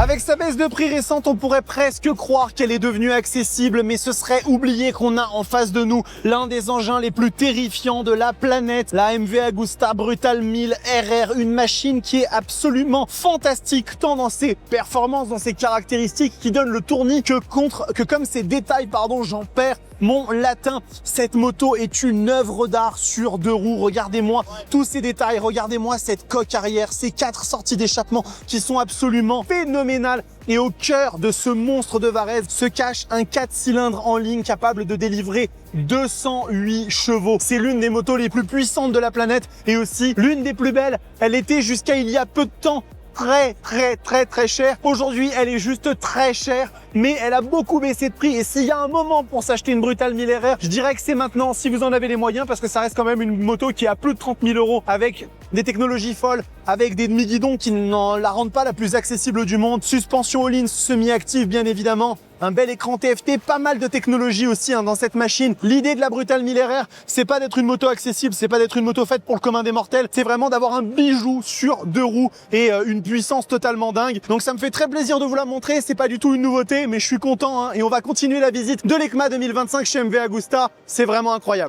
Avec sa baisse de prix récente, on pourrait presque croire qu'elle est devenue accessible, mais ce serait oublier qu'on a en face de nous l'un des engins les plus terrifiants de la planète, la MV Agusta Brutal 1000 RR, une machine qui est absolument fantastique, tant dans ses performances, dans ses caractéristiques, qui donne le tournis que comme ses détails, j'en perds mon latin. Cette moto est une œuvre d'art sur deux roues. Regardez-moi tous ces détails, regardez-moi cette coque arrière, ces 4 sorties d'échappement qui sont absolument phénoménales. Et au cœur de ce monstre de Varese se cache un 4 cylindres en ligne capable de délivrer 208 chevaux. C'est l'une des motos les plus puissantes de la planète et aussi l'une des plus belles. Elle était jusqu'à il y a peu de temps très chère. Aujourd'hui, elle est juste très chère, mais elle a beaucoup baissé de prix. Et s'il y a un moment pour s'acheter une Brutal 1000 RR, je dirais que c'est maintenant, si vous en avez les moyens, parce que ça reste quand même une moto qui a plus de 30 000 €, avec des technologies folles, avec des demi-guidons qui n'en la rendent pas la plus accessible du monde, suspension all-in semi-active bien évidemment, un bel écran TFT, pas mal de technologie aussi dans cette machine. L'idée de la Brutal 1000 RR, c'est pas d'être une moto accessible, c'est pas d'être une moto faite pour le commun des mortels, c'est vraiment d'avoir un bijou sur deux roues et une puissance totalement dingue. Donc ça me fait très plaisir de vous la montrer, c'est pas du tout une nouveauté, mais je suis content et on va continuer la visite de l'EICMA 2025 chez MV Agusta, c'est vraiment incroyable.